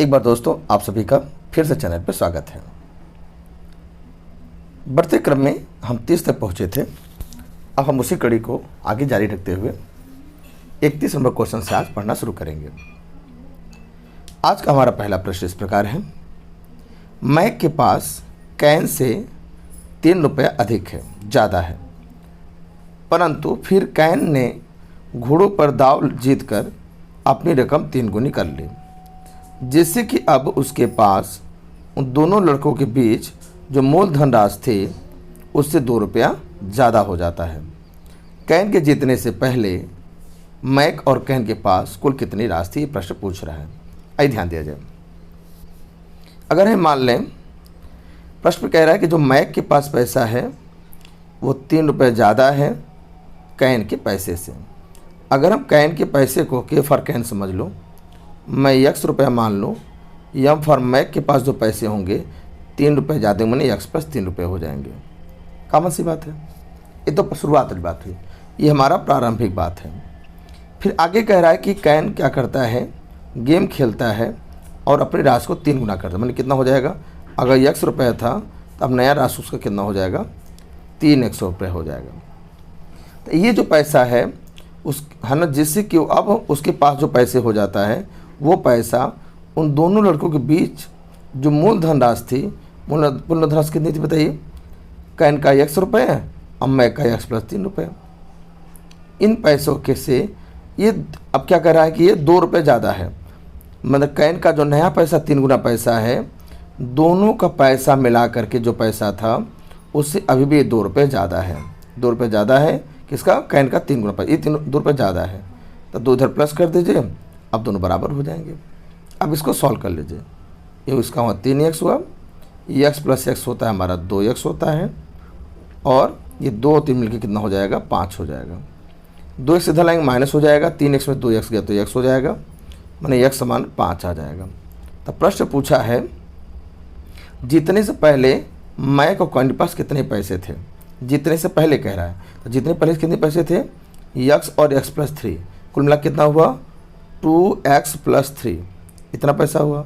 एक बार दोस्तों आप सभी का फिर से चैनल पर स्वागत है। बढ़ते क्रम में हम 30 तक पहुँचे थे। अब हम उसी कड़ी को आगे जारी रखते हुए 31 नंबर क्वेश्चन से आज पढ़ना शुरू करेंगे। आज का हमारा पहला प्रश्न इस प्रकार है। मैक के पास कैन से 3 रुपये अधिक है, ज़्यादा है, परंतु फिर कैन ने घोड़ों पर दाव जीतकर अपनी रकम 3 गुनी कर ली, जिससे कि अब उसके पास उन दोनों लड़कों के बीच जो मूलधन राशि थी उससे 2 रुपया ज़्यादा हो जाता है। कैन के जीतने से पहले मैक और कैन के पास कुल कितनी राशि थी, ये प्रश्न पूछ रहा है। आइए ध्यान दिया जाए। अगर हम मान लें, प्रश्न कह रहा है कि जो मैक के पास पैसा है वो 3 रुपये ज़्यादा है कैन के पैसे से। अगर हम कैन के पैसे को के फॉर कैन समझ लो, मैं x रुपया मान लूँ, यम फॉर मैक के पास जो पैसे होंगे 3 रुपये ज़्यादा मैंने x प्लस 3 रुपये हो जाएंगे। कॉमन सी बात है, ये तो शुरुआत वाली बात हुई, ये हमारा प्रारंभिक बात है। फिर आगे कह रहा है कि कैन क्या करता है, गेम खेलता है और अपनी राशि को 3 गुना करता है। मैंने कितना हो जाएगा, अगर x रुपये था तो अब नया राशि उसका कितना हो जाएगा, 3x रुपये हो जाएगा। तो ये जो पैसा है उस है ना, जिससे कि अब उसके पास जो पैसे हो जाता है वो पैसा उन दोनों लड़कों के बीच जो मूलधन राशि थी, मूलधन राशि कितनी थी बताइए, कैन का x रुपये है और मैक का x प्लस 3 रुपये। इन पैसों के से ये अब क्या कर रहा है कि ये 2 रुपये ज़्यादा है, मतलब कैन का जो नया पैसा 3 गुना पैसा है, दोनों का पैसा मिला करके जो पैसा था उससे अभी भी 2 रुपये ज़्यादा है। 2 रुपये ज़्यादा है किसका, कैन का 3 गुना पैसा, ये 2 रुपये ज़्यादा है, तो 2 इधर प्लस कर दीजिए, अब दोनों बराबर हो जाएंगे। अब इसको सॉल्व कर लीजिए। ये इसका हुआ 3x हुआ, x प्लस x होता है हमारा 2x होता है, और ये 2 और 3 मिलकर कितना हो जाएगा, 5 हो जाएगा। 2x इधर लाएंगे माइनस हो जाएगा, 3x में 2x गया तो x हो जाएगा, माने x समान 5 आ जाएगा। तो प्रश्न पूछा है जीतने से पहले मैक और कैन के पास कितने पैसे थे, जीतने से पहले कह रहा है, तो जीतने पहले कितने पैसे थे, x और x प्लस 3, कुल मिला कितना हुआ 2x प्लस 3, इतना पैसा हुआ।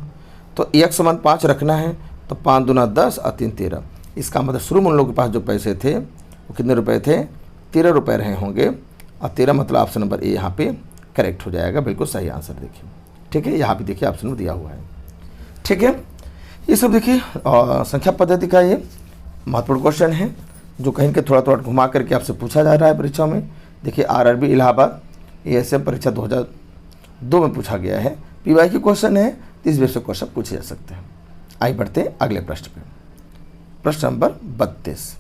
तो x समान 5 रखना है, तो 5 दूना 10 और 3 13। इसका मतलब शुरू में उन लोगों के पास जो पैसे थे वो कितने रुपए थे, 13 रुपये रहे होंगे, और 13 मतलब ऑप्शन नंबर ए यहाँ पे करेक्ट हो जाएगा, बिल्कुल सही आंसर देखिए। ठीक है, यहाँ पे देखिए ऑप्शन में दिया हुआ है। ठीक है, ये सब देखिए संख्या पद्धति का ये महत्वपूर्ण क्वेश्चन है जो कहीं के थोड़ा थोड़ा घुमा करके आपसे पूछा जा रहा है परीक्षा में। देखिए आरआरबी इलाहाबाद ASM परीक्षा 2002 में पूछा गया है, PY की क्वेश्चन है, तो इस बेस से क्वेश्चन पूछे जा सकते हैं। आइए बढ़ते हैं अगले प्रश्न पे, प्रश्न नंबर 32।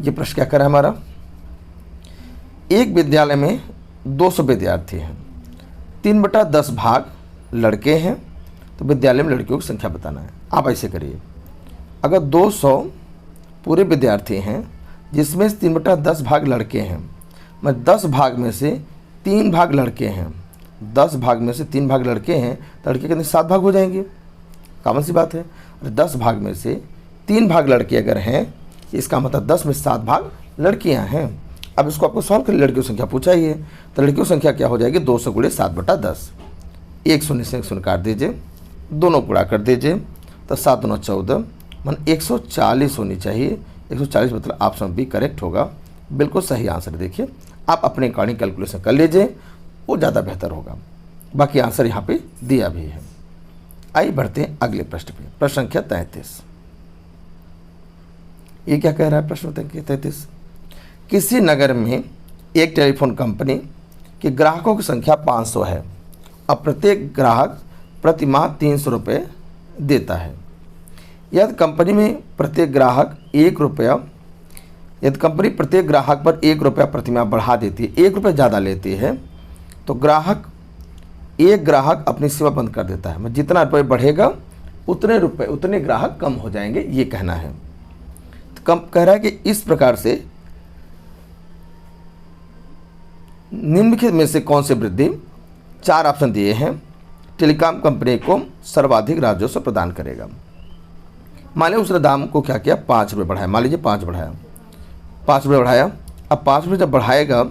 ये प्रश्न क्या कर रहा है हमारा, एक विद्यालय में 200 विद्यार्थी हैं, 3/10 भाग लड़के हैं, तो विद्यालय में लड़कियों की संख्या बताना है। आप ऐसे करिए, अगर 200 पूरे विद्यार्थी हैं जिसमें 3/10 भाग लड़के हैं, मैं 10 भाग में से 3 भाग लड़के हैं, 10 भाग में से 3 भाग लड़के हैं, तो लड़के कितने 7 भाग हो जाएंगे, कॉमन सी बात है। 10 भाग में से 3 भाग लड़के अगर हैं, इसका मतलब 10 में 7 भाग लड़कियां हैं। अब इसको आपको सॉल्व कर, लड़कियों की संख्या पूछा ही है, तो लड़कियों की संख्या क्या हो जाएगी, 200 गुणे 7/10, 1 शून्य से 1 शून्य काट दीजिए, दोनों गुणा कर दीजिए, तो 7 दूना 14, मन 140 होनी चाहिए। 140 मतलब ऑप्शन बी करेक्ट होगा, बिल्कुल सही आंसर। देखिए आप अपने अकॉर्डिंग कैलकुलेशन कर लीजिए, वो ज़्यादा बेहतर होगा। बाकी आंसर यहाँ पे दिया भी है। आइए बढ़ते हैं अगले प्रश्न पे, प्रश्न संख्या 33। ये क्या कह रहा है प्रश्न संख्या 33, किसी नगर में एक टेलीफोन कंपनी के ग्राहकों की संख्या 500 है और प्रत्येक ग्राहक प्रति माह 300 रुपये देता है। यदि कंपनी में प्रत्येक ग्राहक 1 रुपया, यदि कंपनी प्रत्येक ग्राहक पर 1 रुपया प्रति माह बढ़ा देती है, 1 रुपया ज़्यादा लेती है, तो एक ग्राहक अपनी सेवा बंद कर देता है। जितना रुपये बढ़ेगा उतने ग्राहक कम हो जाएंगे, ये कहना है। तो कम कह रहा है कि इस प्रकार से निम्नलिखित में से कौन से वृद्धि, 4 ऑप्शन दिए हैं, टेलीकॉम कंपनी को सर्वाधिक राजस्व प्रदान करेगा। मान लीजिए उसने दाम को क्या किया, 5 रुपये बढ़ाया, मान लीजिए 5 रुपये बढ़ाया। अब 5 रुपये जब बढ़ाएगा,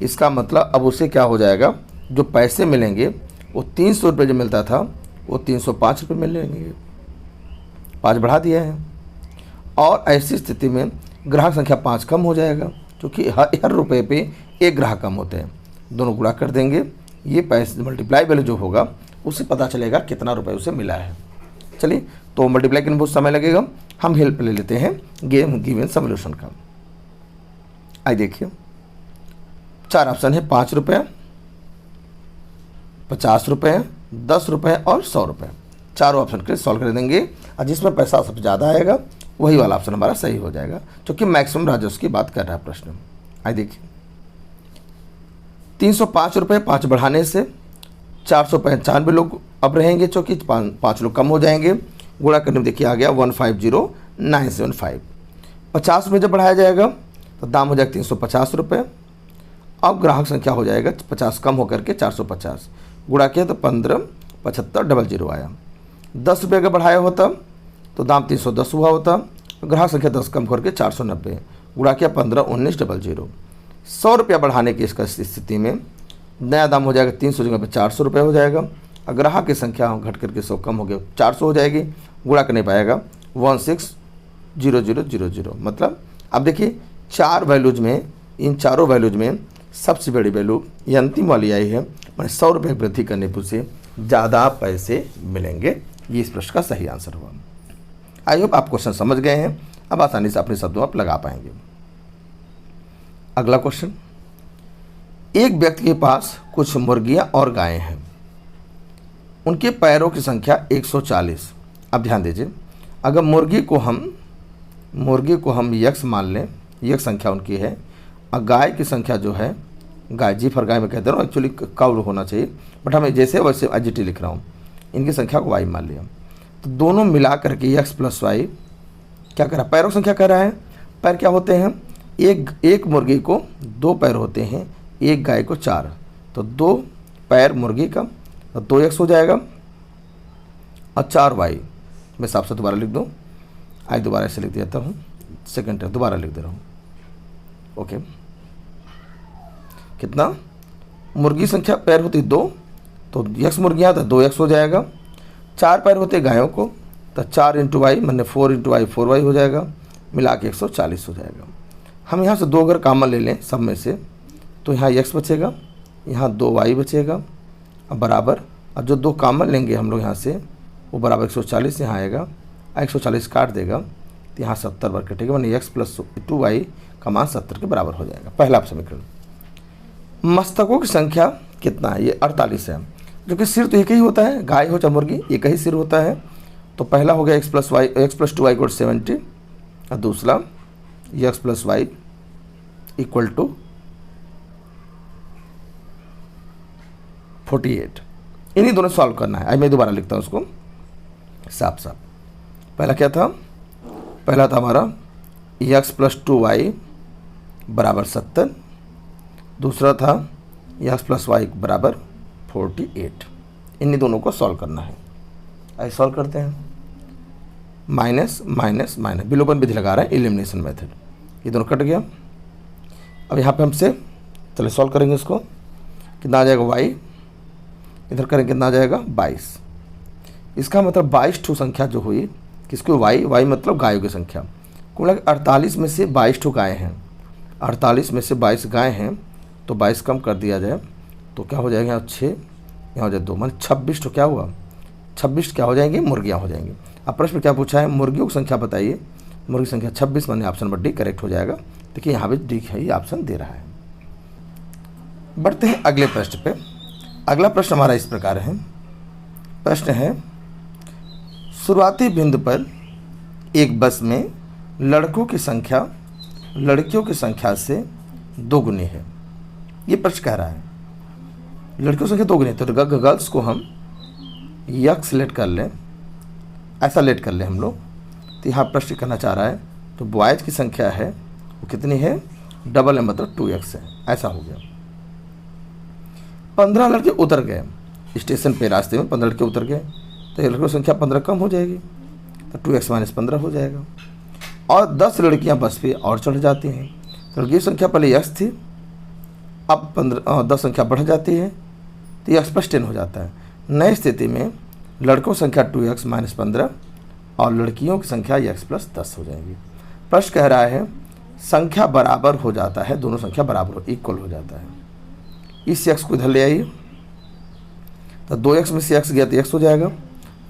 इसका मतलब अब उसे क्या हो जाएगा, जो पैसे मिलेंगे वो 300 रुपये जो मिलता था वो 305 रुपये मिल लेंगे, 5 बढ़ा दिया है। और ऐसी स्थिति में ग्राहक संख्या 5 कम हो जाएगा, क्योंकि हर रुपये पे एक ग्राहक कम होते हैं। दोनों गुणा कर देंगे, ये पैसे मल्टीप्लाई वैल्यू जो होगा उससे पता चलेगा कितना रुपये उसे मिला है। चलिए, तो मल्टीप्लाई करने में बहुत समय लगेगा, हम हेल्प ले लेते हैं गिवन सॉल्यूशन का। आइए देखिए, 4 ऑप्शन है, 5 रुपये, 50 रुपये, 10 रुपये और 100 रुपये। चारों ऑप्शन के सॉल्व कर देंगे और जिसमें पैसा सबसे ज़्यादा आएगा वही वाला ऑप्शन हमारा सही हो जाएगा, क्योंकि मैक्सिमम राजस्व की बात कर रहा है प्रश्न। आइए देखिए, 305 रुपये 5 बढ़ाने से 495 लोग अब रहेंगे, चूँकि 5 लोग कम हो जाएंगे। गुणा करने में देखिए आ गया 150975। 50 रुपये जब बढ़ाया जाएगा तो दाम हो जाएगा 350 रुपये। अब ग्राहक संख्या हो जाएगा 50 कम होकर के 450, गुणा किया तो 157500 आया। 10 रुपये का बढ़ाया होता तो दाम 310 हुआ होता, ग्राहक संख्या 10 कम करके 490, गुणा किया 151900। 100 रुपया बढ़ाने की इसका स्थिति में नया दाम हो जाएगा 300 जगह पर 400 रुपये हो जाएगा, और ग्राहक की संख्या घट करके 100 कम हो गया 400 हो जाएगी, गुणा करने पाएगा 160000। मतलब अब देखिए 4 वैल्यूज में, इन चारों वैल्यूज में सबसे बड़ी वैल्यू ये अंतिम वाली आई है, मैंने 100 रुपये की वृद्धि करने पर उसे ज़्यादा पैसे मिलेंगे। ये इस प्रश्न का सही आंसर हुआ। आई होप आप क्वेश्चन समझ गए हैं, अब आसानी से अपने शब्दों आप लगा पाएंगे। अगला क्वेश्चन, एक व्यक्ति के पास कुछ मुर्गियां और गायें हैं, उनके पैरों की संख्या 140। अब ध्यान दीजिए, अगर मुर्गी को हम यक्स मान लें, यक्स संख्या उनकी है, और गाय की संख्या जो है, गाय जी फॉर गाय में कहते रहा हूँ, एक्चुअली काउ होना चाहिए, बट हमें जैसे वैसे एजिटी लिख रहा हूँ, इनकी संख्या को वाई मान लिया, तो दोनों मिला करके एक्स प्लस वाई क्या करा, पैरों की संख्या कह रहा है। पैर क्या होते हैं, एक मुर्गी को 2 पैर होते हैं, एक गाय को 4, तो 2 पैर मुर्गी का, तो 2x हो जाएगा और 4 वाई। मैं साफ से दोबारा लिख दूँ, आज दोबारा ऐसे लिख देता हूँ, सेकेंड दोबारा लिख दे रहा हूँ। ओके, कितना, मुर्गी संख्या पैर होती 2, तो x मुर्गियाँ तो 2x हो जाएगा। 4 पैर होते गायों को, तो 4 इंटू वाई मैंने 4 इंटू वाई 4y हो जाएगा, मिला के 140 हो जाएगा। हम यहाँ से 2 अगर कॉमन ले लें सब में से, तो यहाँ x बचेगा, यहाँ 2y बचेगा, अब बराबर, और जो 2 कॉमन लेंगे हम लोग यहाँ से वो बराबर 140 यहाँ आएगा, 140 काट देगा तो यहाँ 70 बार कटेगा, मैंने x प्लस 2y का मान 70 के बराबर हो जाएगा। पहला समीकरण। मस्तकों की संख्या कितना है, ये 48 है, जो कि सिर तो एक ही होता है, गाय हो चाहे मुर्गी एक ही सिर होता है। तो पहला हो गया x प्लस 2y इक्वल 70, और दूसरा x plus Y equal to 48। इन्हीं दोनों सॉल्व करना है। आज मैं दोबारा लिखता हूँ उसको साफ साफ। पहला क्या था, पहला था हमारा x प्लस 2y बराबर 70, दूसरा था x प्लस वाई बराबर 48। इन्हीं दोनों को सॉल्व करना है। आइए सॉल्व करते हैं। माइनस माइनस माइनस, विलोपन विधि लगा रहे हैं, एलिमिनेशन मेथड। ये दोनों कट गया। अब यहाँ पे हमसे चलिए सॉल्व करेंगे इसको। कितना आ जाएगा y, इधर करेंगे कितना आ जाएगा 22। इसका मतलब 22 ठो संख्या जो हुई, किसको y मतलब गायों की संख्या। कुल 48 में से 22 ठो गाय हैं, 48 में से 22 गाय हैं, तो 22 कम कर दिया जाए तो क्या हो जाएगा, यहाँ 6, यहाँ हो जाए 2, मान 26 ठो क्या हुआ, 26 क्या हो जाएंगी, मुर्गियाँ हो जाएंगी। अब प्रश्न में क्या पूछा है, मुर्गियों की संख्या बताइए। मुर्गी संख्या 26, माने ऑप्शन नंबर डी करेक्ट हो जाएगा। देखिए यहाँ पे डी है, ये ऑप्शन दे रहा है। बढ़ते हैं अगले प्रश्न पे। अगला प्रश्न हमारा इस प्रकार है। प्रश्न है, शुरुआती बिंदु पर एक बस में लड़कों की संख्या लड़कियों की संख्या से 2 गुनी है। ये प्रश्न कह रहा है लड़कियों की संख्या 2 गुनी है, तो गर्ल्स को हम यक्स लेट कर लें, ऐसा लेट कर लें हम लोग। तो यहाँ प्रश्न करना चाह रहा है, तो बॉयज़ की संख्या है वो कितनी है, डबल है, मतलब 2x है। ऐसा हो गया। 15 लड़के उतर गए स्टेशन पे, रास्ते में 15 लड़के उतर गए, तो लड़कियों की संख्या 15 कम हो जाएगी, तो 2x माइनस 15 हो जाएगा। और 10 लड़कियां बस पे और चढ़ जाती हैं, तो लड़कियों की संख्या पहले x थी, अब 10 संख्या बढ़ जाती है, तो ये x + 10 हो जाता है। नई स्थिति में लड़कों की संख्या 2x - 15 और लड़कियों की संख्या x + 10 हो जाएगी। प्रश्न कह रहा है संख्या बराबर हो जाता है, दोनों संख्या बराबर इक्वल हो जाता है। इस x को इधर ले आइए, तो 2x में से x गया तो x हो जाएगा,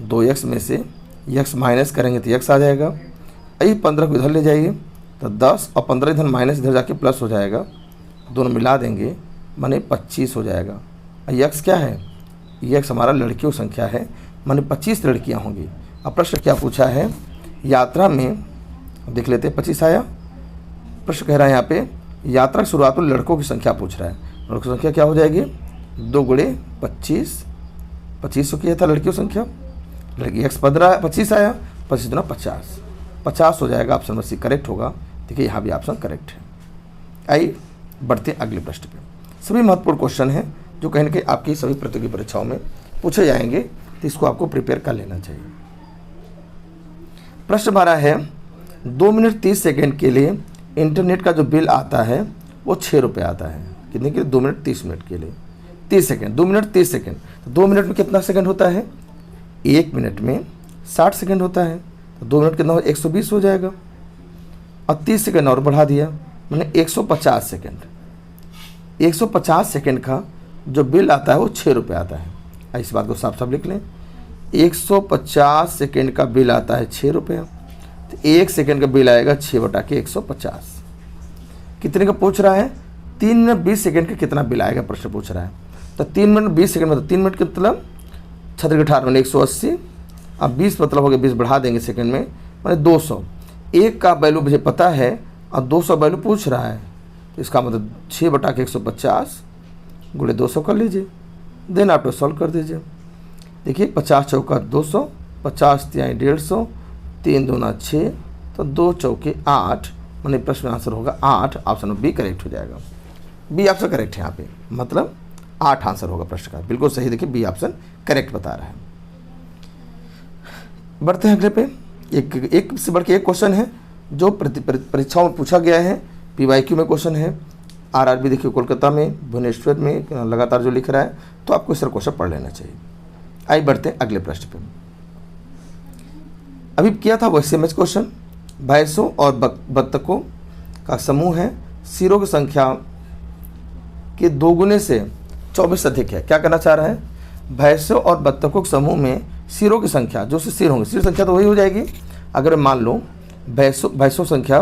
2x में से x माइनस करेंगे तो x आ जाएगा। यही 15 को इधर ले जाइए तो 10 और 15 इधर माइनस इधर जाके प्लस हो जाएगा, दोनों मिला देंगे माने 25 हो जाएगा। x क्या है? x हमारा लड़कियों की संख्या है, माने 25 लड़कियां होंगी। अब प्रश्न क्या पूछा है? यात्रा में देख लेते हैं 25 आया। प्रश्न कह रहा है यहाँ पे यात्रा की शुरुआत में लड़कों की संख्या पूछ रहा है। लड़कों की संख्या क्या हो जाएगी? 2 × 25, 25 किया था लड़कियों की संख्या, लड़की x 25 आया, 25 × 50, 50 हो जाएगा। ऑप्शन नंबर सी करेक्ट होगा। देखिए यहाँ भी ऑप्शन करेक्ट है। आइए बढ़ते अगले प्रश्न पे। सभी महत्वपूर्ण क्वेश्चन हैं जो कहीं ना कहीं आपकी सभी प्रतियोगी परीक्षाओं में पूछे जाएंगे, तो इसको आपको प्रिपेयर कर लेना चाहिए। प्रश्न हमारा है 2 मिनट 30 सेकेंड के लिए इंटरनेट का जो बिल आता है वो 6 रुपये आता है। कितने के लिए? 2 मिनट 30 मिनट के लिए 30 सेकेंड, 2 मिनट 30 सेकेंड। तो 2 मिनट में कितना सेकेंड होता है? 1 मिनट में 60 सेकेंड होता है। तो 2 मिनट कितना हो? 120 हो जाएगा। और 30 सेकेंड और बढ़ा दिया, मैंने 150 सेकेंड। 150 सेकेंड का जो बिल आता है वो 6 रुपये आता है। इस बात को साफ साफ लिख लें, 150 सेकेंड का बिल आता है 6 रुपये, तो 1 सेकेंड का बिल आएगा 6/150। कितने का पूछ रहा है? 3 मिनट 20 सेकेंड का कितना बिल आएगा प्रश्न पूछ रहा है। तो 3 मिनट 20 सेकेंड मतलब 3 मिनट के मतलब 6×18 मैंने 180, अब 20 मतलब हो गया 20 बढ़ा देंगे सेकेंड में मैंने 200। 1 का वैल्यू मुझे पता है और 200 वैल्यू पूछ रहा है, तो इसका मतलब 6/150 × 200 कर लीजिए, देन आप सॉल्व कर दीजिए। देखिए 50 चौका 200, 50 तिहाई 150, 3 दूना 6, तो 2 चौके 8, मैंने प्रश्न में आंसर होगा 8। ऑप्शन बी करेक्ट हो जाएगा। बी ऑप्शन करेक्ट है यहाँ पे, मतलब 8 आंसर होगा प्रश्न का। बिल्कुल सही, देखिए बी ऑप्शन करेक्ट बता रहा है। बढ़ते हैं अगले पे। एक से बढ़ के एक क्वेश्चन है जो परीक्षाओं में पूछा गया है, PYQ में क्वेश्चन है। RRB देखिए कोलकाता में, भुवनेश्वर में लगातार जो लिख रहा है, तो आपको इस तरह क्वेश्चन पढ़ लेना चाहिए। आइए बढ़ते हैं अगले प्रश्न पे। अभी किया था वो SMS क्वेश्चन। भैंसों और बत्तखों का समूह है, सिरों की संख्या के 2 गुने से 24 अधिक है। क्या करना चाह रहा है? भैंसों और बत्तखों के समूह में सिरों की संख्या, जो से सिर होंगे, सिर संख्या तो वही हो जाएगी। अगर मान लो भैंसों संख्या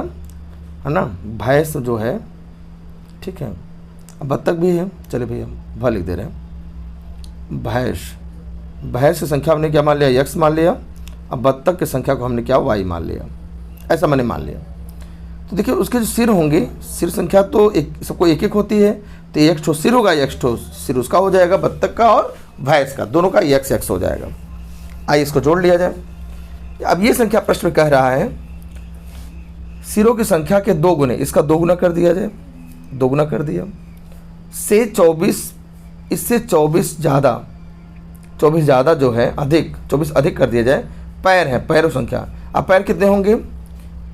है ना, भैंस जो है, ठीक है, अब बत्तख भी है, चले भैया भा लिख दे रहे हैं। भैंस की संख्या हमने क्या मान लिया? x मान लिया। अब बत्तख की संख्या को हमने क्या? y मान लिया। ऐसा मैंने मान लिया। तो देखिए उसके जो सिर होंगे, सिर संख्या तो सबको एक एक होती है, तो एक ठो सिर होगा, एक ठो सिर उसका हो जाएगा, बत्तख का और भैंस का, दोनों का x हो जाएगा। आइए इसको जोड़ लिया जाए। अब ये संख्या प्रश्न में कह रहा है सिरों की संख्या के 2 गुने, इसका 2 गुना कर दिया जाए, 2 गुना कर दिया से 24, इससे 24 ज़्यादा जो है अधिक, 24 अधिक कर दिया जाए। पैर है, पैरों संख्या। अब पैर कितने होंगे?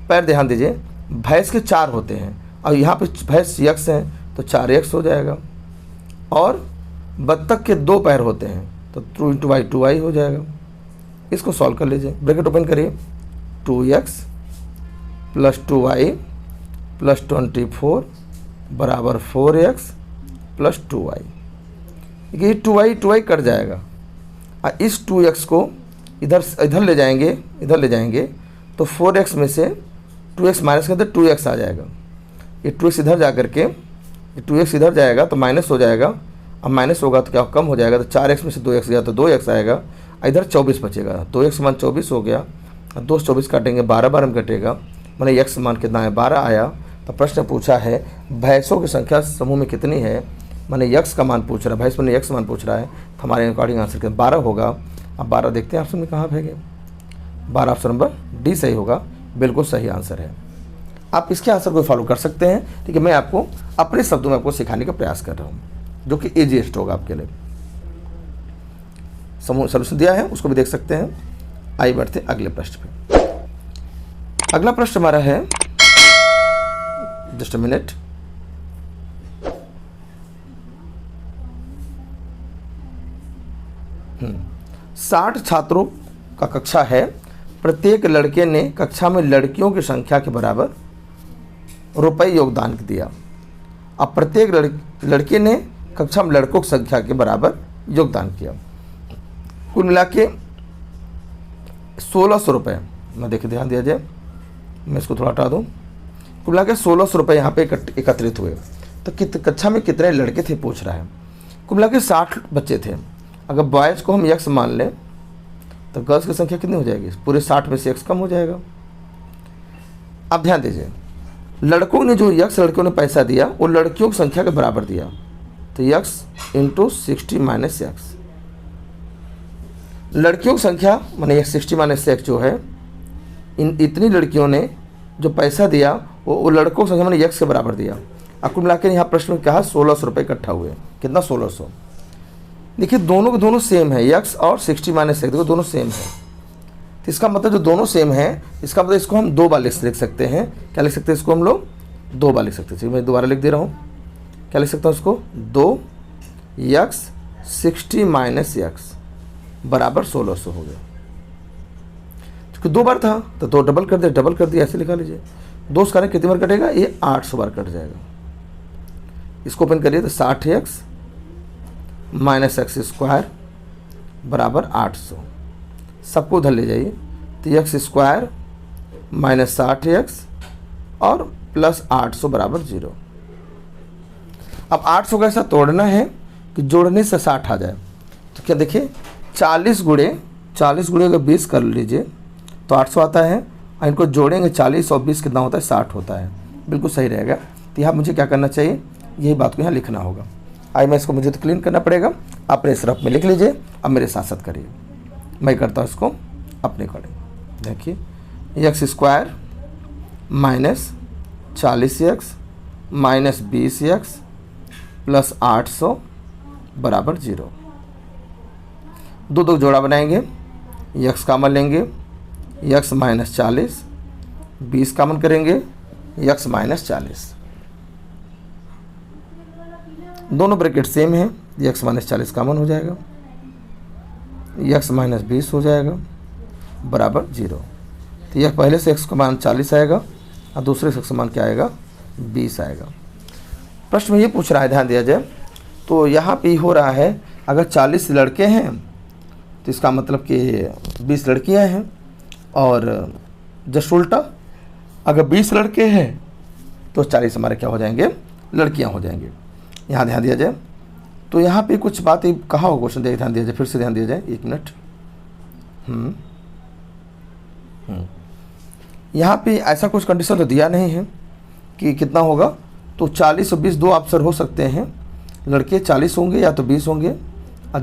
पैर ध्यान दीजिए, भैंस के 4 होते हैं और यहाँ पे भैंस x है तो 4x हो जाएगा, और बत्तख के 2 पैर होते हैं तो 2 × y 2y हो जाएगा। इसको सॉल्व कर लीजिए, ब्रैकेट ओपन करिए, 2x + 2y + 24 बराबर 4x + 2y। ये 2y कट जाएगा और इस 2x को इधर ले जाएंगे तो 4x में से 2x माइनस करते 2x आ जाएगा। ये 2x इधर जा करके 2x इधर जाएगा तो माइनस हो जाएगा, अब माइनस होगा तो क्या कम हो जाएगा, तो 4x में से 2x गया तो 2x आएगा, इधर 24 बचेगा। 2x मान 24 हो गया, 2 से 24 काटेंगे 12 में कटेगा, मैंने x मान कितना है? 12 आया। तो प्रश्न पूछा है भैंसों की संख्या समूह में कितनी है, मैंने x का मान पूछ रहा है, भैंस मैंने x मान पूछ रहा है, तो हमारे अकॉर्डिंग आंसर 12 होगा। अब 12 देखते हैं ऑप्शन में कहाँ भेगे, 12 ऑप्शन नंबर डी सही होगा, बिल्कुल सही आंसर है। आप इसके आंसर को फॉलो कर सकते हैं, ठीक है। मैं आपको अपने शब्दों में आपको सिखाने का प्रयास कर रहा हूँ, जो कि ईजीएस्ट होगा आपके लिए। समूह सोल्यूशन दिया है, उसको भी देख सकते हैं। आइए बढ़ते अगले प्रश्न पे। अगला प्रश्न हमारा है, जस्ट अ मिनट, 60 छात्रों का कक्षा है, प्रत्येक लड़के ने कक्षा में लड़कियों की संख्या के बराबर रुपए योगदान दिया। अब प्रत्येक लड़के ने कक्षा में लड़कों की संख्या के बराबर योगदान किया। कुल मिला के 1600 रुपये, मैं देखिए ध्यान दिया जाए, मैं इसको थोड़ा हटा दूँ। कुल मिला के 1600 रुपये यहाँ पे एकत्रित हुए। तो कक्षा में कितने लड़के थे पूछ रहा है। कुल मिला के 60 बच्चे थे। अगर बॉयज़ को हम x मान लें तो गर्ल्स की संख्या कितनी हो जाएगी, पूरे 60 में से x कम हो जाएगा। अब ध्यान दीजिए, लड़कों ने जो x लड़कियों ने पैसा दिया वो लड़कियों की संख्या के बराबर दिया, तो x इंटू 60 माइनस एक्स। लड़कियों की संख्या माने 60 माइनस एक्स जो है, इतनी लड़कियों ने जो पैसा दिया वो लड़कों की संख्या मैंने x के बराबर दिया। अब कुल मिलाकर यहाँ प्रश्न में कहा 1600 रुपये इकट्ठा हुए। कितना 1600। देखिए दोनों के दोनों सेम है, x और 60 माइनस एक्स देखो दोनों सेम है। तो इसका मतलब जो दोनों सेम है, इसका मतलब इसको हम 2 बार लिख सकते हैं। क्या लिख सकते हैं इसको हम लोग? 2 बार लिख सकते हैं। मैं दोबारा लिख दे रहा हूँ, क्या लिख सकता हूँ इसको? 2x 60 माइनस एक्स बराबर 1600 हो गया। क्योंकि 2 बार था तो 2 डबल कर दिया, ऐसे लिखा लीजिए। 2 कारण कितनी बार कटेगा? ये 800 बार कट जाएगा। इसको ओपन करिए तो 60x माइनस एक्स स्क्वायर बराबर 800। सबको उधर ले जाइए तो एक्स स्क्वायर माइनस 60x और प्लस 800 बराबर 0। अब 800 का ऐसा तोड़ना है कि जोड़ने से 60 आ जाए। तो क्या देखिए 40 गुणे अगर 20 कर लीजिए तो 800 आता है, और इनको जोड़ेंगे 40 और 20 कितना होता है? 60 होता है। बिल्कुल सही रहेगा। तो यहाँ मुझे क्या करना चाहिए, यही बात को यहाँ लिखना होगा। आई मैं इसको मुझे तो क्लीन करना पड़ेगा, अपने इस रफ में लिख लीजिए। अब मेरे साथ साथ करिए, मैं करता हूँ इसको अपने अकॉर्डिंग। देखिए x square minus 40x minus 20x plus 800 बराबर 0। 2 जोड़ा बनाएंगे, x कामन लेंगे, x माइनस 40, 20 कामन करेंगे, x माइनस 40। दोनों ब्रैकेट सेम है, x माइनस 40 कामन हो जाएगा, x माइनस 20 हो जाएगा बराबर 0। तो यह पहले से x का मान 40 आएगा और दूसरे से x का मान क्या आएगा? 20 आएगा। प्रश्न में ये पूछ रहा है, ध्यान दिया जाए तो यहाँ पे हो रहा है अगर 40 लड़के हैं तो इसका मतलब कि 20 लड़कियाँ हैं, और जस्ट उल्टा अगर 20 लड़के हैं तो 40 हमारे क्या हो जाएंगे? लड़कियाँ हो जाएंगे। यहाँ ध्यान दिया जाए तो यहाँ पे कुछ बात कहा हो, क्वेश्चन देख ध्यान दिया जाए, फिर से ध्यान दिया जाए, 1 मिनट। यहाँ पे ऐसा कुछ कंडीशन तो दिया नहीं है कि कितना होगा। तो 40 और 20 2 ऑप्शन हो सकते हैं, लड़के 40 होंगे या तो 20 होंगे, और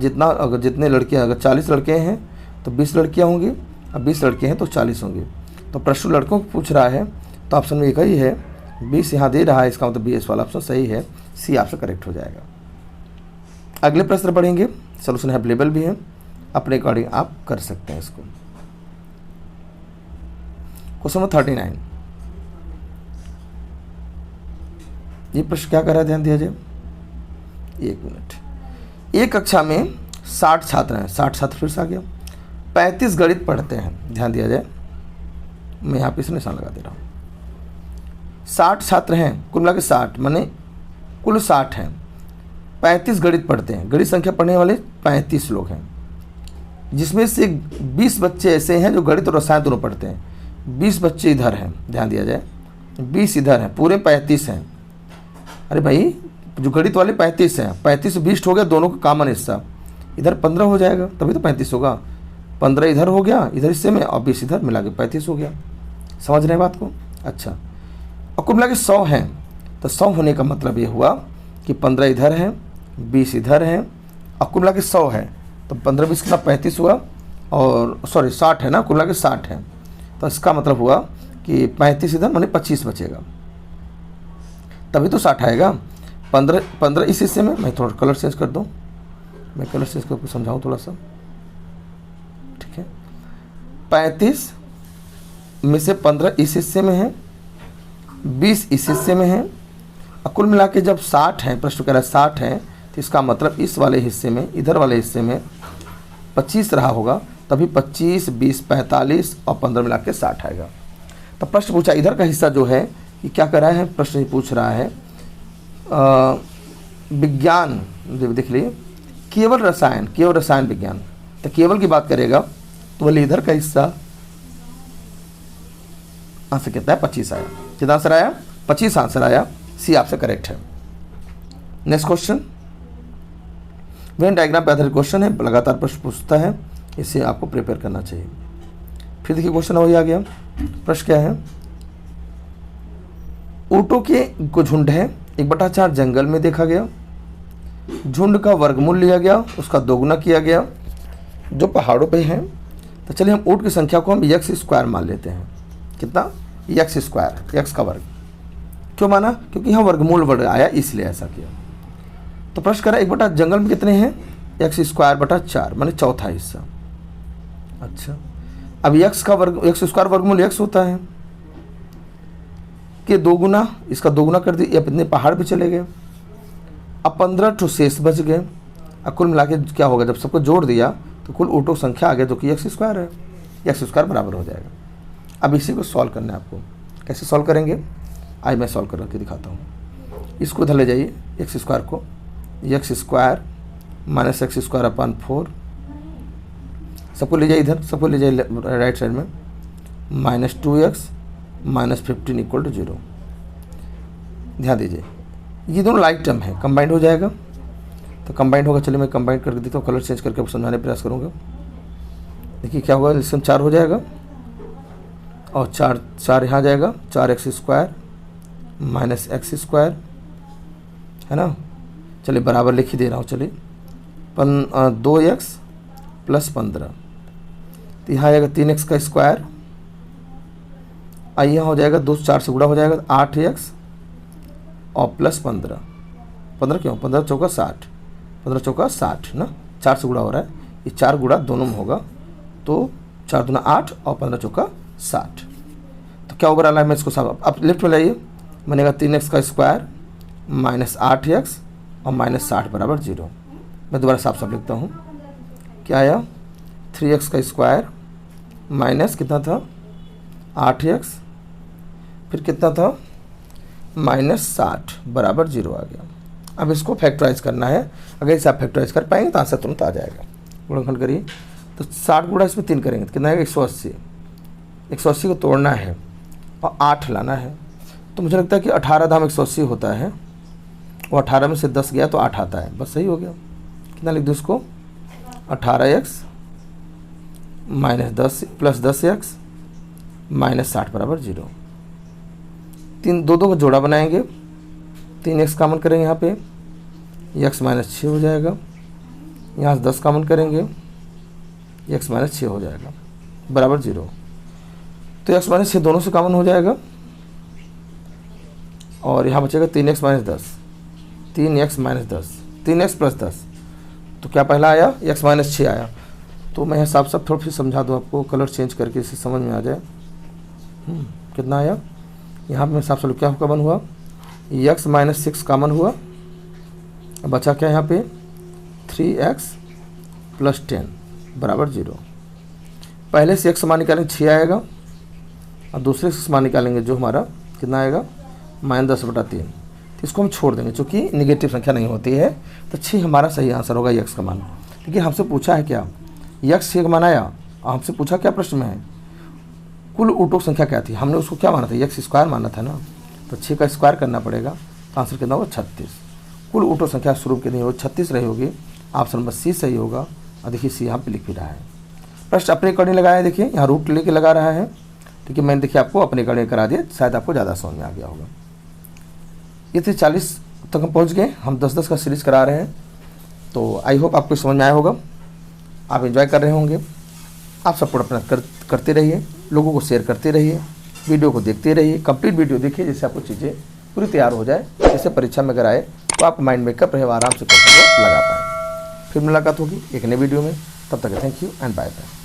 जितने लड़के अगर 40 लड़के हैं तो 20 लड़कियाँ होंगी, और 20 लड़के हैं तो 40 होंगे। तो प्रश्न लड़कों को पूछ रहा है तो ऑप्शन में एक ही है, 20 यहाँ दे रहा है, इसका मतलब BS वाला ऑप्शन सही है, सी ऑप्शन करेक्ट हो जाएगा। अगले प्रश्न पढ़ेंगे, सोल्यूशन अवेलेबल भी है, अपने अकॉर्डिंग आप कर सकते हैं इसको। क्वेश्चन नंबर 39, ये प्रश्न क्या कर रहा है? ध्यान दिया जाए, 1 मिनट। एक कक्षा में 60 छात्र हैं, 60 छात्र फिर से आ गया, 35 गणित पढ़ते हैं। ध्यान दिया जाए, मैं यहाँ पे इसे निशान लगा दे रहा हूँ। 60 छात्र हैं, कुल मिला के 60 माने कुल 60 हैं, 35 गणित पढ़ते हैं। गणित संख्या पढ़ने वाले 35 लोग हैं, जिसमें से 20 बच्चे ऐसे हैं जो गणित और रसायन दोनों पढ़ते हैं। 20 बच्चे इधर हैं, ध्यान दिया जाए, 20 इधर हैं, पूरे 35 हैं। अरे भाई जो गणित वाले 35 हैं, 35 से 20 हो गया, दोनों का कॉमन हिस्सा, इधर 15 हो जाएगा, तभी तो 35 होगा। 15 इधर हो गया इधर हिस्से में, और 20 इधर, मिला के 35 हो गया। समझ रहे हैं बात को? अच्छा, और कुल मिला के 100 हैं, तो 100 होने का मतलब ये हुआ कि 15 इधर हैं, 20 इधर हैं, और कुल मिला के 100 है, तो 15 20 कितना 35 हुआ, और सॉरी 60 है ना, कुल मिला के 60 है। तो इसका मतलब हुआ कि 35 इधर माने 25 बचेगा, तभी तो 60 आएगा। 15 इस हिस्से में, मैं थोड़ा कलर चेंज कर दूँ, मैं कलर चेंज करके समझाऊँ थोड़ा सा, ठीक है। 35 में से 15 इस हिस्से में है, 20 इस हिस्से में है, और कुल मिला के जब 60 है, प्रश्न कह रहा है 60 है, तो इसका मतलब इस वाले हिस्से में, इधर वाले हिस्से में 25 रहा होगा तभी 25, 20, 45 और 15 मिला के 60 आएगा। तो प्रश्न पूछा इधर का हिस्सा जो है ये क्या कर रहा है, प्रश्न ये पूछ रहा है विज्ञान, देख लीजिए केवल रसायन विज्ञान। तो केवल की बात करेगा तो बोले इधर का हिस्सा आंसर कितना है 25 आया। कितना आंसर आया 25 आंसर आया, सी आपसे करेक्ट है। नेक्स्ट क्वेश्चन वेन डायग्राम पे आधारित क्वेश्चन है, लगातार प्रश्न पूछता है, इसे आपको प्रिपेयर करना चाहिए। फिर देखिए क्वेश्चन वही आ गया। प्रश्न क्या है, ऊँटों के को झुंड है 1/4 जंगल में देखा गया, झुंड का वर्गमूल लिया गया, उसका दोगुना किया गया जो पहाड़ों पे है। तो चलिए हम ऊँट की संख्या को हम x² मान लेते हैं। कितना x², x का वर्ग। क्यों माना, क्योंकि यहाँ वर्गमूल वर्ग आया इसलिए ऐसा किया। तो प्रश्न करा 1/4 जंगल में कितने हैं x²/4 माने चौथा हिस्सा। अच्छा अब x² वर्गमूल x होता है कि दोगुना, इसका दोगुना कर दिए, अपने पहाड़ पे चले गए। अब 15 ठो शेष बच गए। अब कुल मिला के क्या होगा, जब सबको जोड़ दिया तो कुल ऊँटों की संख्या आ गया जो कि x² है, x² बराबर हो जाएगा। अब इसी को सॉल्व करना है आपको। कैसे सॉल्व करेंगे, आज मैं सॉल्व करके दिखाता हूँ। इसको इधर ले जाइए x² को, x² माइनस x²/4 सबको ले जाइए इधर, सबको ले जाइए राइट साइड में, -2x माइनस 15 = 0। ध्यान दीजिए ये दोनों लाइक टर्म है, कंबाइंड हो जाएगा। तो कंबाइंड होगा, चलिए मैं कंबाइंड करके देता हूँ, कलर चेंज करके समझाने का प्रयास करूँगा। देखिए क्या होगा, इसमें 4 हो जाएगा और 4 यहाँ जाएगा, 4x² माइनस x² है ना। चलिए बराबर लिख ही दे रहा हूँ। चलिए 2x + 15, तो यहाँ आएगा 3x का स्क्वायर, यहाँ हो जाएगा 2 4 से गुणा हो जाएगा 8x और प्लस 15 क्यों, 15 चौका 60, 15 चौका 60 ना, 4 से गुणा हो रहा है, ये 4 गुणा दोनों में होगा तो 4 दूना 8 और 15 चौका 60। तो क्या होगा रहा है, मैं इसको साफ अब लेफ्ट में लाइए, बनेगा 3x का स्क्वायर माइनस 8x और माइनस 60 बराबर 0। मैं दोबारा साफ साफ लिखता हूँ, क्या आया 3x का स्क्वायर माइनस कितना था 8x, फिर कितना था -60 बराबर 0 आ गया। अब इसको फैक्टराइज करना है, अगर इसे आप फैक्टराइज कर पाएंगे तो आंसर तुरंत आ जाएगा। गुणनखंड करिए तो 60 गुणा इसमें 3 करेंगे तो कितना आएगा 180, 180 को तोड़ना है और 8 लाना है। तो मुझे लगता है कि 18 धाम 180 होता है, वो 18 में से 10 गया तो 8 आता है, बस सही हो गया। कितना लिख दूँ इसको, 18x minus 10 plus 10x minus 60 बराबर 0। 2 का जोड़ा बनाएंगे, 3x कॉमन करेंगे यहाँ पे, x माइनस 6 हो जाएगा, यहाँ से 10 कॉमन करेंगे, x माइनस 6 हो जाएगा बराबर 0। तो x माइनस 6 दोनों से कॉमन हो जाएगा और यहाँ बचेगा 3x minus 10, 3x minus 10, 3x plus 10, तो क्या पहला आया x माइनस 6 आया। तो मैं यहाँ साफ साफ थोड़ा फिर समझा दूँ आपको, कलर चेंज करके इसे समझ में आ जाए। कितना आया, यहाँ पे मैं साफ साफ क्या कॉमन हुआ, x माइनस 6 कॉमन हुआ, बचा क्या यहाँ पे 3x प्लस 10 बराबर 0। पहले से x मान निकालेंगे 6 आएगा और दूसरे से मान निकालेंगे जो हमारा कितना आएगा -10/3। तो इसको हम छोड़ देंगे, चूँकि निगेटिव संख्या नहीं होती है, तो 6 हमारा सही आंसर होगा x का मान। देखिए हमसे पूछा है क्या, x 6 का मान आया और हमसे पूछा क्या प्रश्न में है, कुल ऊँटों की संख्या क्या थी, हमने उसको क्या माना था x² माना था ना, तो 6 का स्क्वायर करना पड़ेगा, तो आंसर कितना होगा 36। कुल ऊँटों संख्या स्वरूप कितनी होगी 36 रही होगी, ऑप्शन नंबर सी सही होगा। और देखिए सी यहाँ पे लिख भी रहा है। प्रश्न अपने अकॉर्डिंग लगाया है, देखिए यहाँ रूट लेके लगा रहा है, ठीक है, मैंने देखिए आपको अपने अकॉर्डिंग करा दिया, शायद आपको ज़्यादा समझ में आ गया होगा। ये थे 40 तक हम पहुँच गए, हम 10-10 का सीरीज़ करा रहे हैं, तो आई होप आपको समझ में आया होगा, आप एंजॉय कर रहे होंगे। आप सपोर्ट अपना करते रहिए, लोगों को शेयर करते रहिए, वीडियो को देखते रहिए, कंप्लीट वीडियो देखिए जिससे आपको चीज़ें पूरी तैयार हो जाए, जैसे परीक्षा में अगर आए तो आप माइंड मेकअप रहे, आराम से क्वेश्चन को लगा पाएँ। फिर मुलाकात होगी एक नए वीडियो में, तब तक thank you and bye bye.